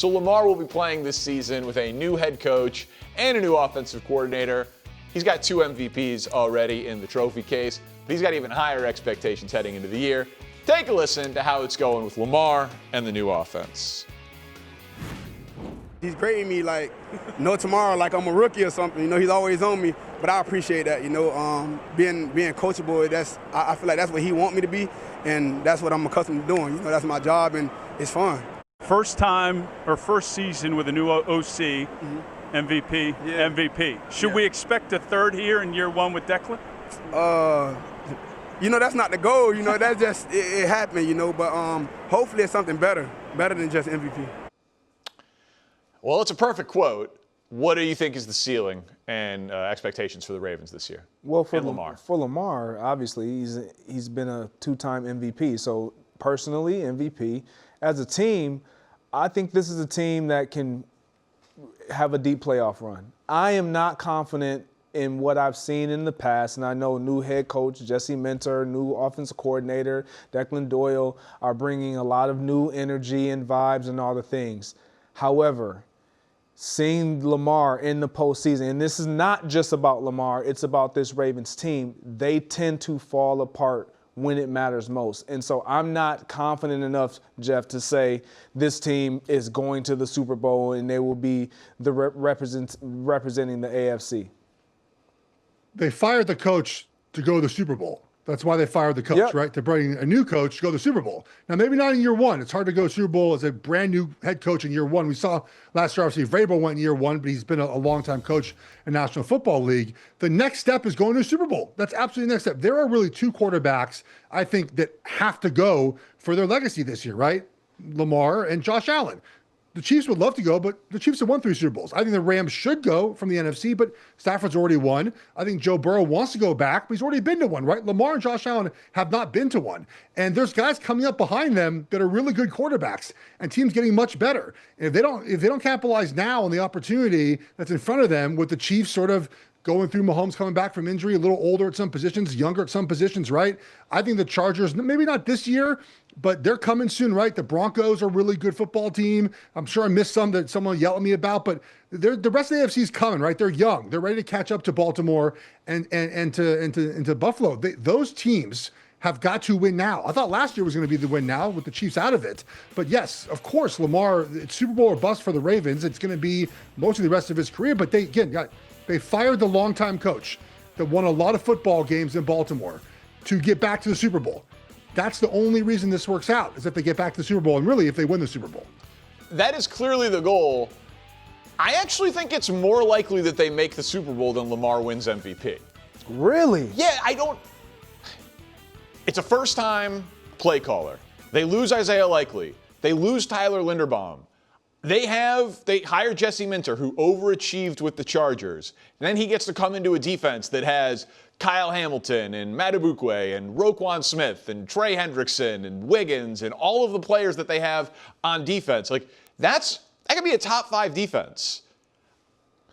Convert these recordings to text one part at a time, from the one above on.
So Lamar will be playing this season with a new head coach and a new offensive coordinator. He's got 2 MVPs already in the trophy case, but he's got even higher expectations heading into the year. Take a listen to how it's going with Lamar and the new offense. He's grading me like no tomorrow, like I'm a rookie or something. You know, he's always on me, but I appreciate that. You know, being coachable, I feel like that's what he wants me to be, and that's what I'm accustomed to doing. You know, that's my job, and it's fun. First time or first season with a new OC, MVP, yeah. MVP. Should we expect a third here in year 1 with Declan? You know, that's not the goal. You know, that's just it happened. You know, but hopefully it's something better than just MVP. Well, it's a perfect quote. What do you think is the ceiling and expectations for the Ravens this year? Well, for Lamar, obviously, he's been a 2-time MVP. So personally, MVP. As a team, I think this is a team that can have a deep playoff run. I am not confident in what I've seen in the past, and I know new head coach Jesse Minter, new offensive coordinator Declan Doyle are bringing a lot of new energy and vibes and all the things. However, seeing Lamar in the postseason, and this is not just about Lamar, it's about this Ravens team, they tend to fall apart when it matters most. And so I'm not confident enough, Geoff, to say this team is going to the Super Bowl and they will be the representing the AFC. They fired the coach to go to the Super Bowl. That's why they fired the coach, right? They're bringing a new coach to go to the Super Bowl. Now, maybe not in year 1. It's hard to go to Super Bowl as a brand new head coach in year 1. We saw last year, obviously, Vrabel went in year 1, but he's been a long-time coach in National Football League. The next step is going to the Super Bowl. That's absolutely the next step. There are really 2 quarterbacks, I think, that have to go for their legacy this year, right? Lamar and Josh Allen. The Chiefs would love to go, but the Chiefs have won 3 Super Bowls. I think the Rams should go from the NFC, but Stafford's already won. I think Joe Burrow wants to go back, but he's already been to one, right? Lamar and Josh Allen have not been to one. And there's guys coming up behind them that are really good quarterbacks, and teams getting much better. And if they don't capitalize now on the opportunity that's in front of them, with the Chiefs sort of going through Mahomes coming back from injury, a little older at some positions, younger at some positions, right? I think the Chargers, maybe not this year, but they're coming soon, right? The Broncos are a really good football team. I'm sure I missed some that someone yelled at me about, but the rest of the AFC is coming, right? They're young. They're ready to catch up to Baltimore and to Buffalo. Those teams have got to win now. I thought last year was going to be the win now with the Chiefs out of it. But yes, of course, Lamar, it's Super Bowl or bust for the Ravens. It's going to be most of the rest of his career, but they fired the longtime coach that won a lot of football games in Baltimore to get back to the Super Bowl. That's the only reason this works out, is if they get back to the Super Bowl, and really if they win the Super Bowl. That is clearly the goal. I actually think it's more likely that they make the Super Bowl than Lamar wins MVP. Really? Yeah, it's a first-time play caller. They lose Isaiah Likely. They lose Tyler Linderbaum. They hired Jesse Minter, who overachieved with the Chargers. And then he gets to come into a defense that has Kyle Hamilton and Madubuike and Roquan Smith and Trey Hendrickson and Wiggins and all of the players that they have on defense. That could be a top 5 defense.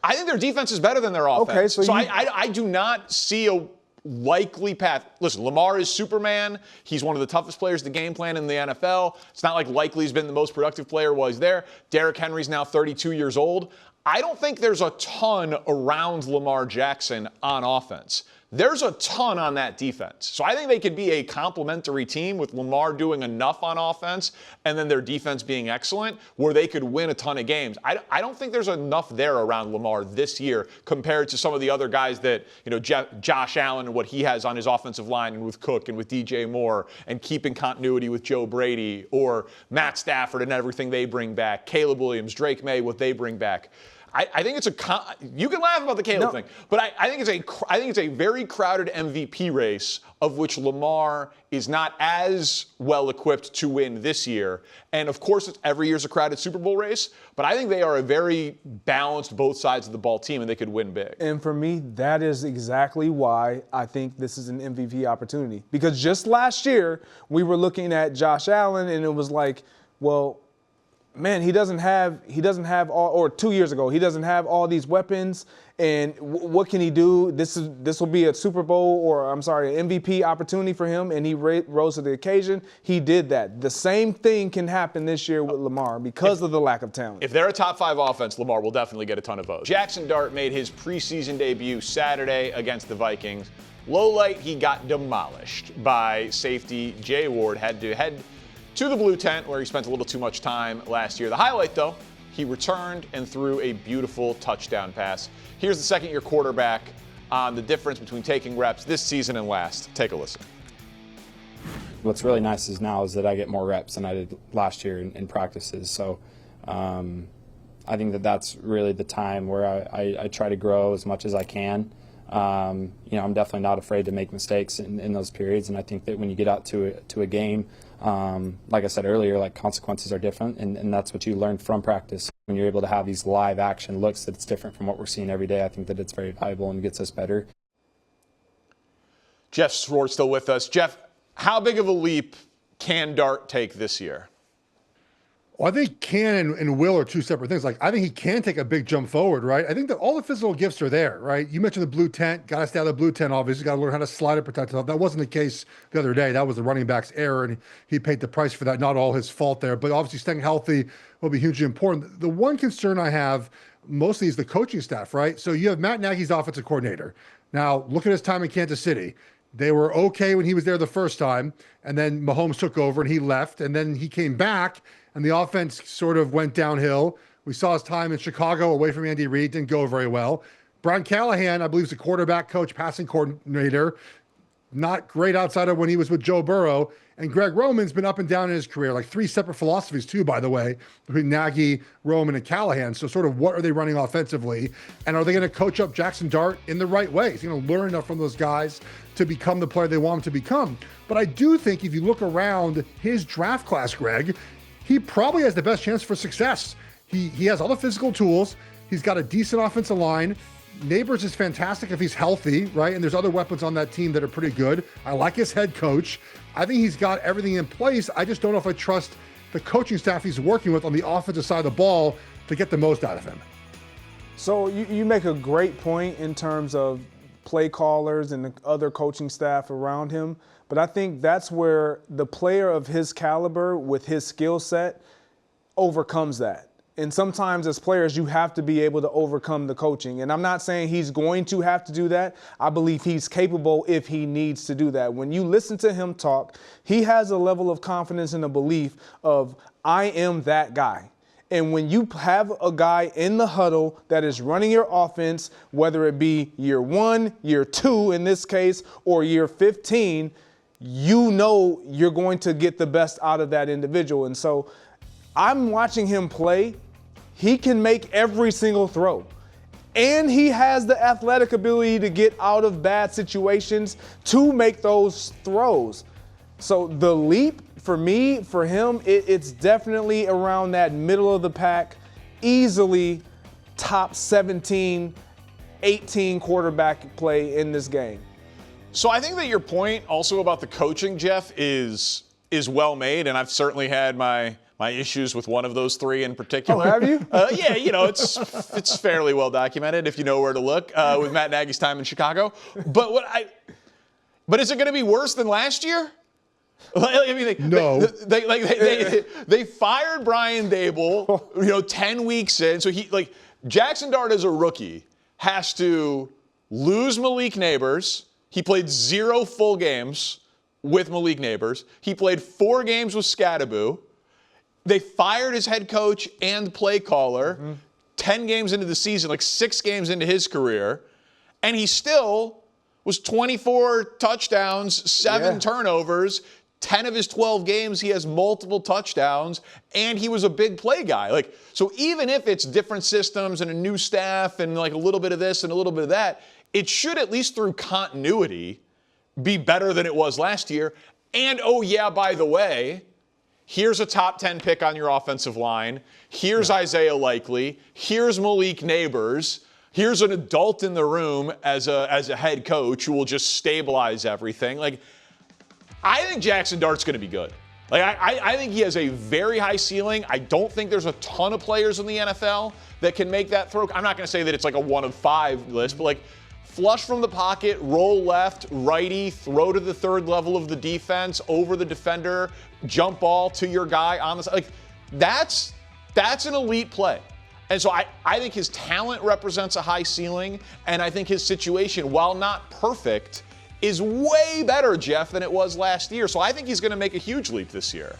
I think their defense is better than their offense. Okay, I do not see a likely path. Listen, Lamar is Superman. He's one of the toughest players to game plan in the NFL. It's not like Likely's been the most productive player while he's there. Derrick Henry's now 32 years old. I don't think there's a ton around Lamar Jackson on offense. There's a ton on that defense. So I think they could be a complementary team with Lamar doing enough on offense and then their defense being excellent where they could win a ton of games. I don't think there's enough there around Lamar this year compared to some of the other guys that, Josh Allen and what he has on his offensive line and with Cook and with DJ Moore and keeping continuity with Joe Brady or Matt Stafford and everything they bring back, Caleb Williams, Drake May, what they bring back. I think you can laugh about the Caleb thing, but I think it's a very crowded MVP race of which Lamar is not as well equipped to win this year. And of course, every year's a crowded Super Bowl race, but I think they are a very balanced both sides of the ball team and they could win big. And for me, that is exactly why I think this is an MVP opportunity. Because just last year, we were looking at Josh Allen and it was like, well, man, he doesn't have all, or 2 years ago, he doesn't have all these weapons. And what can he do? This will be a Super Bowl, or I'm sorry, an MVP opportunity for him, and he rose to the occasion. He did that. The same thing can happen this year with Lamar because of the lack of talent. If they're a top 5 offense, Lamar will definitely get a ton of votes. Jaxson Dart made his preseason debut Saturday against the Vikings. Low light, he got demolished by safety Jay Ward. Had to head to the blue tent where he spent a little too much time last year. The highlight, though, he returned and threw a beautiful touchdown pass. Here's the second-year quarterback on the difference between taking reps this season and last. Take a listen. What's really nice is that I get more reps than I did last year in practices. So I think that's really the time where I try to grow as much as I can. I'm definitely not afraid to make mistakes in those periods, and I think that when you get out to a game, like I said earlier, like consequences are different, and that's what you learn from practice. When you're able to have these live action looks that it's different from what we're seeing every day, I think that it's very valuable and gets us better. Geoff Schwartz still with us. Geoff, how big of a leap can Dart take this year? Well, I think can and will are two separate things. Like, I think he can take a big jump forward, right? I think that all the physical gifts are there, right? You mentioned the blue tent. Got to stay out of the blue tent, obviously. Got to learn how to slide and protect himself. That wasn't the case the other day. That was the running back's error, and he paid the price for that. Not all his fault there, but obviously staying healthy will be hugely important. The one concern I have mostly is the coaching staff, right? So you have Matt Nagy's offensive coordinator. Now, look at his time in Kansas City. They were okay when he was there the first time, and then Mahomes took over and he left, and then he came back, and the offense sort of went downhill. We saw his time in Chicago away from Andy Reid, didn't go very well. Brian Callahan, I believe, is a quarterback coach, passing coordinator. Not great outside of when he was with Joe Burrow. And Greg Roman's been up and down in his career, like 3 separate philosophies too, by the way, between Nagy, Roman, and Callahan. So sort of what are they running offensively? And are they going to coach up Jaxson Dart in the right way? He's going to learn enough from those guys to become the player they want him to become. But I do think if you look around his draft class, Greg, he probably has the best chance for success. He has all the physical tools. He's got a decent offensive line. Neighbors is fantastic if he's healthy, right? And there's other weapons on that team that are pretty good. I like his head coach. I think he's got everything in place. I just don't know if I trust the coaching staff he's working with on the offensive side of the ball to get the most out of him. So you make a great point in terms of play callers and the other coaching staff around him. But I think that's where the player of his caliber with his skill set overcomes that. And sometimes as players, you have to be able to overcome the coaching. And I'm not saying he's going to have to do that. I believe he's capable if he needs to do that. When you listen to him talk, he has a level of confidence and a belief of, I am that guy. And when you have a guy in the huddle that is running your offense, whether it be year 1, year 2 in this case, or year 15, you know you're going to get the best out of that individual. And so I'm watching him play. He can make every single throw. And he has the athletic ability to get out of bad situations to make those throws. So the leap for me, for him, it's definitely around that middle of the pack, easily top 17, 18 quarterback play in this game. So I think that your point also about the coaching, Geoff, is well made, and I've certainly had my issues with one of those 3 in particular. Oh, have you? Yeah, it's fairly well documented if you know where to look with Matt Nagy's time in Chicago. But is it going to be worse than last year? I mean, No. They fired Brian Dable, 10 weeks in. So Jaxson Dart as a rookie has to lose Malik Neighbors. He played 0 full games with Malik Neighbors. He played 4 games with Scadaboo. They fired his head coach and play caller 10 games into the season, like 6 games into his career, and he still was 24 touchdowns, 7 turnovers. 10 of his 12 games, he has multiple touchdowns, and he was a big play guy. So even if it's different systems and a new staff and a little bit of this and a little bit of that, it should, at least through continuity, be better than it was last year. And, oh yeah, by the way, here's a top 10 pick on your offensive line. Here's Isaiah Likely. Here's Malik Neighbors. Here's an adult in the room as a head coach who will just stabilize everything. I think Jaxson Dart's going to be good. Like, I think he has a very high ceiling. I don't think there's a ton of players in the NFL that can make that throw. I'm not going to say that it's like a 1 of 5 list, but like flush from the pocket, roll left, righty, throw to the third level of the defense, over the defender, jump ball to your guy on the side. Like, that's an elite play. And so I think his talent represents a high ceiling, and I think his situation, while not perfect, is way better, Geoff, than it was last year. So I think he's going to make a huge leap this year.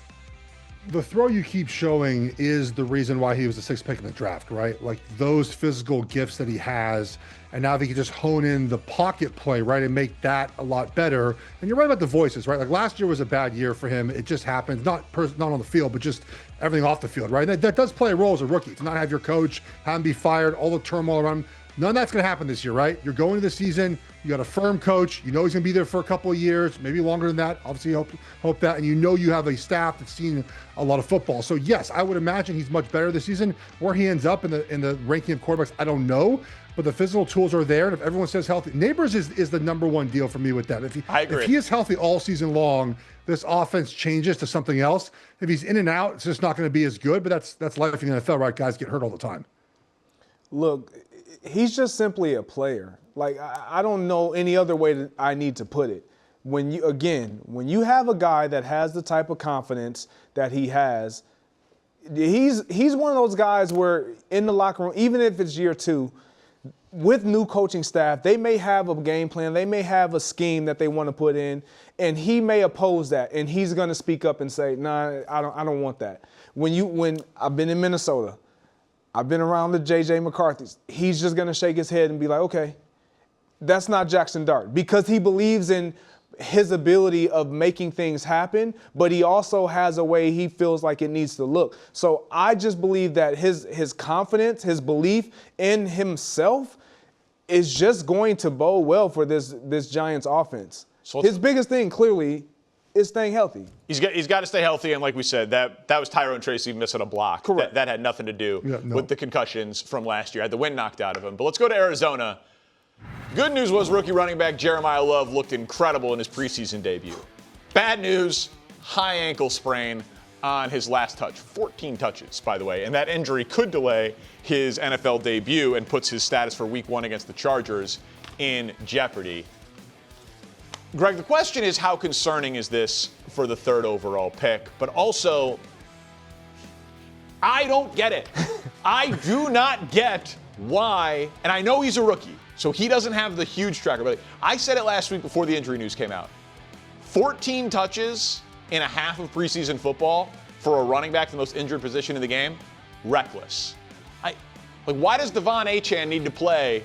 The throw you keep showing is the reason why he was the 6th pick in the draft, right? Like those physical gifts that he has, and now if he can just hone in the pocket play, right, and make that a lot better. And you're right about the voices, right? Like last year was a bad year for him. It just happened, not on the field, but just everything off the field, right? And that does play a role as a rookie, to not have your coach, have him be fired, all the turmoil around him. None of that's going to happen this year, right? You're going to the season. You got a firm coach. You know he's going to be there for a couple of years, maybe longer than that. Obviously, hope that. And you know you have a staff that's seen a lot of football. So yes, I would imagine he's much better this season. Where he ends up in the ranking of quarterbacks, I don't know. But the physical tools are there, and if everyone says healthy, Neighbors is the number one deal for me with that. I agree. If he is healthy all season long, this offense changes to something else. If he's in and out, it's just not going to be as good. But that's life in the NFL, right? Guys get hurt all the time. Look, he's just simply a player. Like, I don't know any other way that I need to put it. When you have a guy that has the type of confidence that he has, he's one of those guys where in the locker room, even if it's year 2, with new coaching staff, they may have a game plan, they may have a scheme that they want to put in, and he may oppose that, and he's going to speak up and say, "Nah, I don't want that." When I've been in Minnesota, I've been around the J.J. McCarthy's, he's just going to shake his head and be like, "Okay, that's not Jaxson Dart," because he believes in his ability of making things happen, but he also has a way he feels like it needs to look. So I just believe that his confidence, his belief in himself is just going to bode well for this Giants offense. So his biggest thing clearly is staying healthy. He's got to stay healthy, and like we said, that was Tyrone Tracy missing a block. Correct. That had nothing to do with the concussions from last year. Had the wind knocked out of him. But let's go to Arizona. Good news was rookie running back Jeremiyah Love looked incredible in his preseason debut. Bad news, high ankle sprain on his last touch. 14 touches, by the way, and that injury could delay his NFL debut and puts his status for week 1 against the Chargers in jeopardy. Greg, the question is, how concerning is this for the 3rd overall pick? But also, I don't get it. I do not get why, and I know he's a rookie, so he doesn't have the huge tracker, but I said it last week before the injury news came out. 14 touches in a half of preseason football for a running back, the most injured position in the game, reckless. Why does Devon Achane need to play?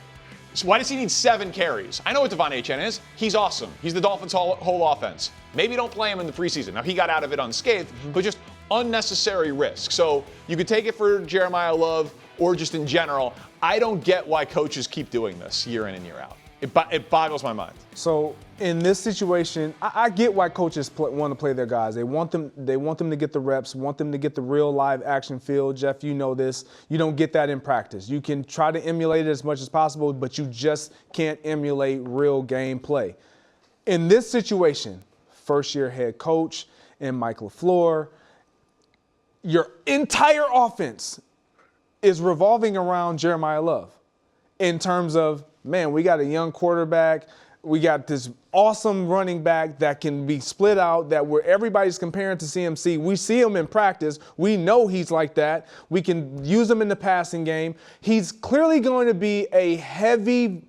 Why does he need 7 carries? I know what Devon Achane is. He's awesome. He's the Dolphins' whole offense. Maybe don't play him in the preseason. Now, he got out of it unscathed, but just unnecessary risk. So you could take it for Jeremiyah Love or just in general. I don't get why coaches keep doing this year in and year out. It boggles my mind. So in this situation, I get why coaches want to play their guys. They want them to get the reps, want them to get the real live action feel. Geoff, you know this. You don't get that in practice. You can try to emulate it as much as possible, but you just can't emulate real game play. In this situation, first-year head coach and Mike LaFleur, your entire offense is revolving around Jeremiyah Love in terms of, man, we got a young quarterback. We got this awesome running back that can be split out, that where everybody's comparing to CMC. We see him in practice. We know he's like that. We can use him in the passing game. He's clearly going to be a heavy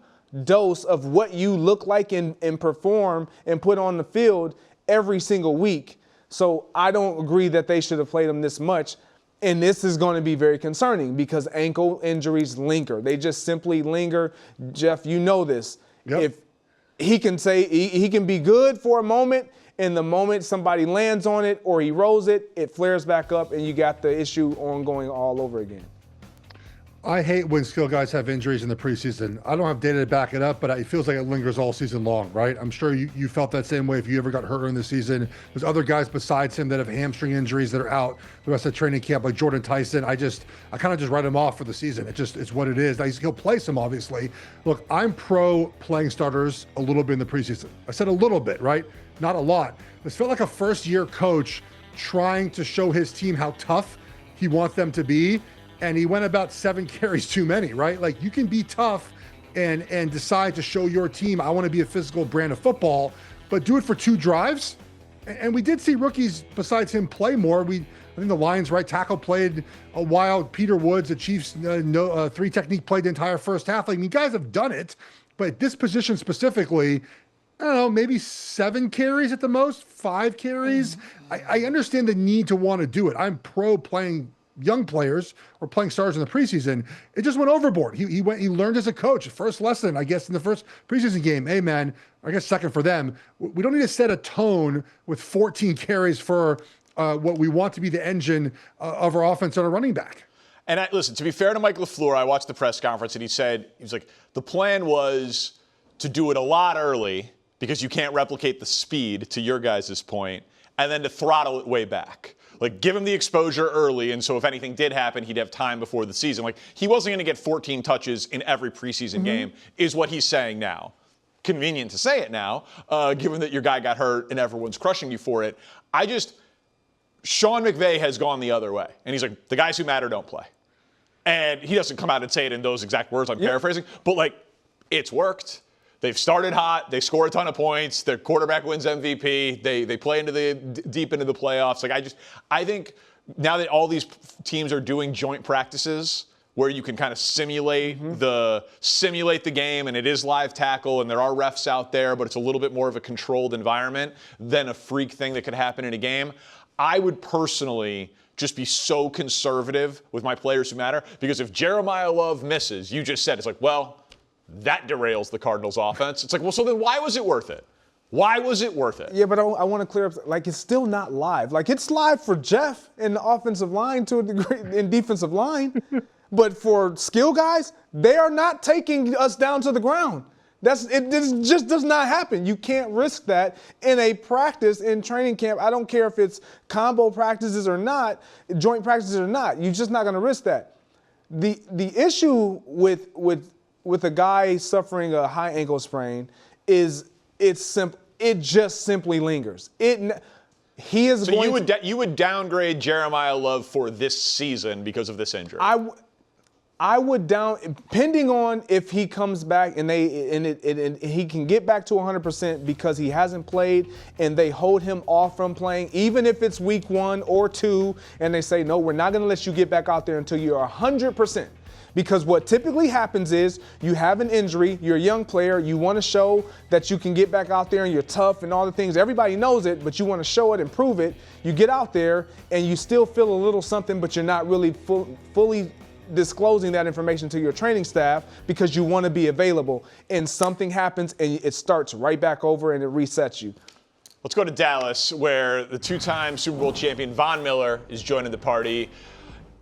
dose of what you look like and perform and put on the field every single week. So I don't agree that they should have played him this much. And this is going to be very concerning because ankle injuries linger. They just simply linger. Geoff, you know this. Yep. If he can say he can be good for a moment, and the moment somebody lands on it or he rolls it, it flares back up, and you got the issue ongoing all over again. I hate when skill guys have injuries in the preseason. I don't have data to back it up, but it feels like it lingers all season long, right? I'm sure you felt that same way if you ever got hurt in the season. There's other guys besides him that have hamstring injuries that are out the rest of the training camp, like Jordan Tyson. I kind of just write him off for the season. It's what it is. Now, he'll play some, obviously. Look, I'm pro playing starters a little bit in the preseason. I said a little bit, right? Not a lot. This felt like a first-year coach trying to show his team how tough he wants them to be, and he went about 7 carries too many, right? Like, you can be tough and decide to show your team, I want to be a physical brand of football, but do it for 2 drives. And we did see rookies besides him play more. I think the Lions right tackle played a while. Peter Woods, the Chiefs 3 technique, played the entire first half. Like, I mean, guys have done it, but this position specifically, I don't know, maybe 7 carries at the most, 5 carries. I understand the need to want to do it. I'm pro playing young players or playing stars in the preseason. It just went overboard. He learned as a coach. First lesson, I guess, in the first preseason game. Hey, man, I guess second for them. We don't need to set a tone with 14 carries for what we want to be the engine of our offense on a running back. And listen, to be fair to Mike LaFleur, I watched the press conference and he was like, the plan was to do it a lot early because you can't replicate the speed, to your guys' point, and then to throttle it way back. Like, give him the exposure early, and so if anything did happen, he'd have time before the season. Like, he wasn't going to get 14 touches in every preseason game, is what he's saying now. Convenient to say it now, given that your guy got hurt and everyone's crushing you for it. Sean McVay has gone the other way, and he's like, the guys who matter don't play. And he doesn't come out and say it in those exact words, I'm paraphrasing, but, like, it's worked. They've started hot. They score a ton of points. Their quarterback wins MVP. They play deep into the playoffs. Like, I think now that all these teams are doing joint practices where you can kind of simulate the game, and it is live tackle, and there are refs out there, but it's a little bit more of a controlled environment than a freak thing that could happen in a game. I would personally just be so conservative with my players who matter, because if Jeremiyah Love misses, you just said, it's like, well, that derails the Cardinals' offense. It's like, well, so then why was it worth it? Why was it worth it? Yeah, but I want to clear up, like, it's still not live. Like, it's live for Jeff in the offensive line to a degree, in defensive line. But for skill guys, they are not taking us down to the ground. It just does not happen. You can't risk that in a practice, in training camp. I don't care if it's combo practices or not, joint practices or not. You're just not going to risk that. The issue with a guy suffering a high ankle sprain is it just simply lingers. He is. So you would downgrade Jeremiyah Love for this season because of this injury? I would depending on if he comes back and he can get back to 100% because he hasn't played and they hold him off from playing, even if it's week 1 or 2, and they say, no, we're not going to let you get back out there until you're 100%. Because what typically happens is you have an injury, you're a young player, you want to show that you can get back out there and you're tough and all the things. Everybody knows it, but you want to show it and prove it. You get out there and you still feel a little something, but you're not really fully disclosing that information to your training staff because you want to be available. And something happens and it starts right back over and it resets you. Let's go to Dallas, where the 2-time Super Bowl champion Von Miller is joining the party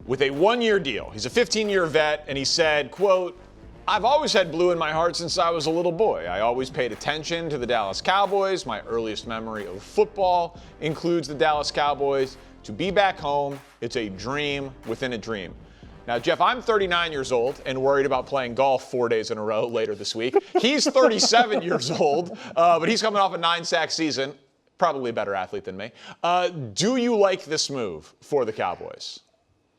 with a 1-year deal. He's a 15-year vet, and he said, quote, I've always had blue in my heart since I was a little boy. I always paid attention to the Dallas Cowboys. My earliest memory of football includes the Dallas Cowboys. To be back home, it's a dream within a dream. Now, Jeff, I'm 39 years old and worried about playing golf 4 days in a row later this week. He's 37 years old, but he's coming off a 9-sack season. Probably a better athlete than me. Do you like this move for the Cowboys?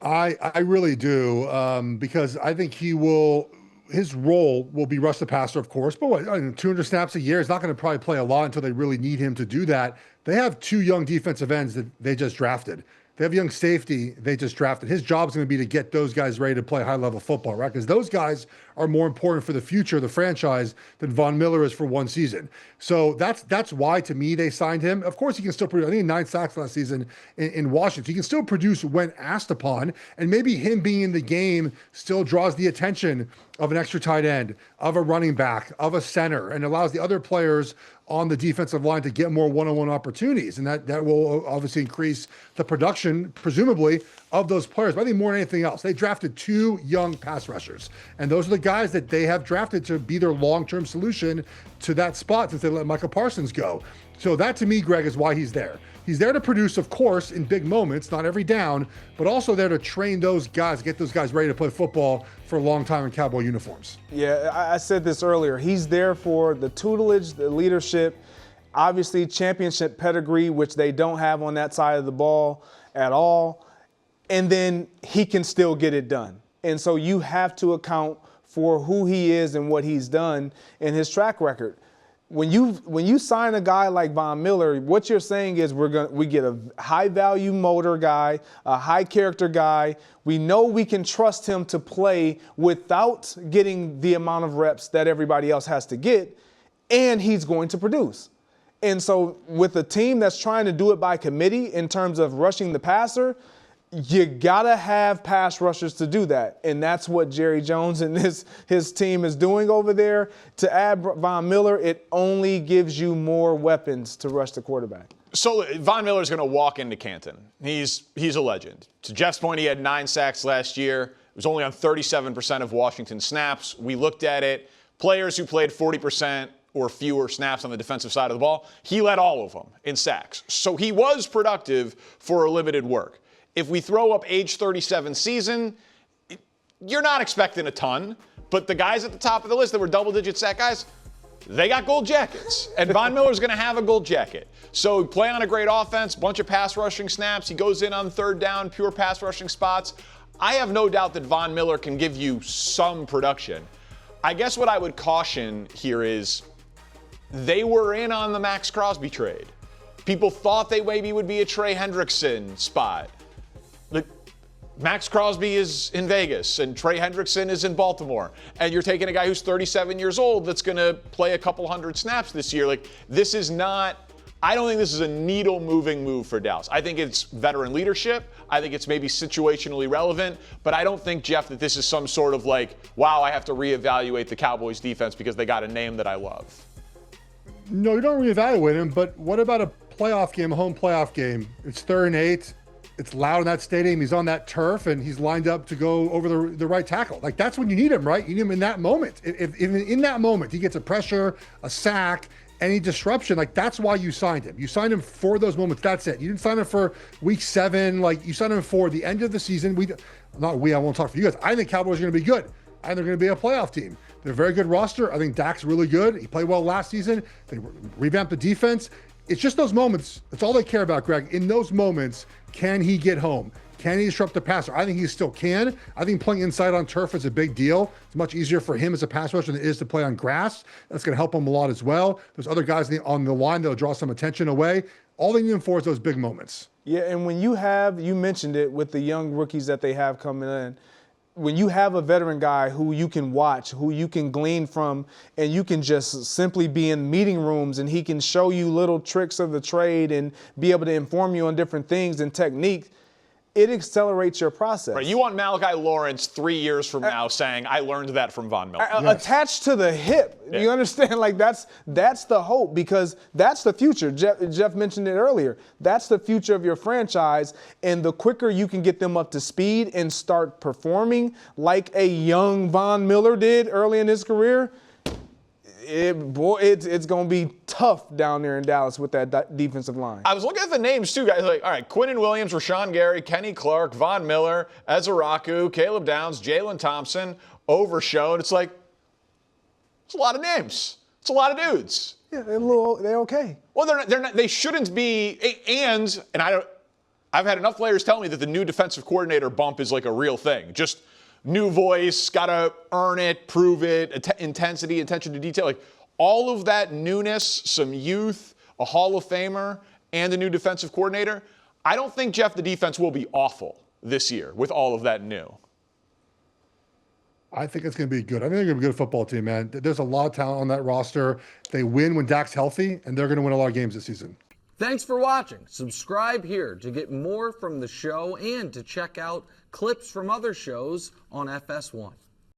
I really do, because I think his role will be rush the passer, of course, but 200 snaps a year. He's not going to probably play a lot until they really need him to do that. They have 2 young defensive ends that they just drafted. They have a young safety they just drafted. His job is going to be to get those guys ready to play high-level football, right? Because those guys are more important for the future of the franchise than Von Miller is for one season. So that's why, to me, they signed him. Of course, he can still produce. I think 9 sacks last season in Washington. He can still produce when asked upon, and maybe him being in the game still draws the attention of an extra tight end, of a running back, of a center, and allows the other players on the defensive line to get more one-on-one opportunities. And that will obviously increase the production, presumably, of those players. But I think more than anything else, they drafted 2 young pass rushers. And those are the guys that they have drafted to be their long-term solution to that spot since they let Micah Parsons go. So that, to me, Greg, is why he's there. He's there to produce, of course, in big moments, not every down, but also there to train those guys, get those guys ready to play football for a long time in Cowboy uniforms. Yeah, I said this earlier. He's there for the tutelage, the leadership. obviously championship pedigree, which they don't have on that side of the ball at all. And then he can still get it done. And so you have to account for who he is and what he's done in his track record. When you sign a guy like Von Miller, what you're saying is we get a high value motor guy, a high character guy. We know we can trust him to play without getting the amount of reps that everybody else has to get, and he's going to produce. And so with a team that's trying to do it by committee in terms of rushing the passer, you gotta have pass rushers to do that, and that's what Jerry Jones and his team is doing over there. To add Von Miller, it only gives you more weapons to rush the quarterback. So Von Miller's going to walk into Canton. He's a legend. To Jeff's point, he had 9 sacks last year. It was only on 37% of Washington snaps. We looked at it. Players who played 40% or fewer snaps on the defensive side of the ball, he led all of them in sacks. So he was productive for a limited work. If we throw up age 37 season, you're not expecting a ton, but the guys at the top of the list that were double-digit sack guys, they got gold jackets. And Von Miller's going to have a gold jacket. So play on a great offense, bunch of pass rushing snaps. He goes in on third down, pure pass rushing spots. I have no doubt that Von Miller can give you some production. I guess what I would caution here is they were in on the Max Crosby trade. People thought they maybe would be a Trey Hendrickson spot. Look, Max Crosby is in Vegas and Trey Hendrickson is in Baltimore. And you're taking a guy who's 37 years old that's going to play a couple hundred snaps this year. Like, this is not, I don't think this is a needle-moving move for Dallas. I think it's veteran leadership. I think it's maybe situationally relevant. But I don't think, Jeff, that this is some sort of like, wow, I have to reevaluate the Cowboys defense because they got a name that I love. No, you don't reevaluate him, but what about a playoff game, a home playoff game? It's 3rd and 8. It's loud in that stadium. He's on that turf, and he's lined up to go over the right tackle. Like, that's when you need him, right? You need him in that moment. If in that moment he gets a pressure, a sack, any disruption, like, that's why you signed him. You signed him for those moments. That's it. You didn't sign him for week 7. Like, you signed him for the end of the season. I won't talk for you guys. I think Cowboys are going to be good. I think they're going to be a playoff team. They're a very good roster. I think Dak's really good. He played well last season. They revamped the defense. It's just those moments. That's all they care about, Greg. In those moments, can he get home? Can he disrupt the passer? I think he still can. I think playing inside on turf is a big deal. It's much easier for him as a pass rusher than it is to play on grass. That's going to help him a lot as well. There's other guys on the line that'll draw some attention away. All they need him for is those big moments. Yeah, and when you mentioned it with the young rookies that they have coming in, when you have a veteran guy who you can watch, who you can glean from, and you can just simply be in meeting rooms and he can show you little tricks of the trade and be able to inform you on different things and techniques, it accelerates your process. Right, you want Malachi Lawrence 3 years from now saying, I learned that from Von Miller. Attached to the hip. Yeah. You understand? Like, that's the hope, because that's the future. Jeff mentioned it earlier. That's the future of your franchise, and the quicker you can get them up to speed and start performing like a young Von Miller did early in his career, it's going to be tough down there in Dallas with that defensive line. I was looking at the names, too, guys. Like, all right, Quinnen Williams, Rashawn Gary, Kenny Clark, Von Miller, Ezraku, Caleb Downs, Jalen Thompson, Overshown. It's like, it's a lot of names. It's a lot of dudes. Yeah, they're okay. Well, they're not. They shouldn't be. And I've had enough players tell me that the new defensive coordinator bump is like a real thing. Just new voice, got to earn it, prove it, intensity, attention to detail. Like, all of that newness, some youth, a Hall of Famer, and a new defensive coordinator. I don't think, Jeff, the defense will be awful this year with all of that new. I think it's going to be good. I think they're going to be a good football team, man. There's a lot of talent on that roster. They win when Dak's healthy, and they're going to win a lot of games this season. Thanks for watching. Subscribe here to get more from the show and to check out clips from other shows on FS1.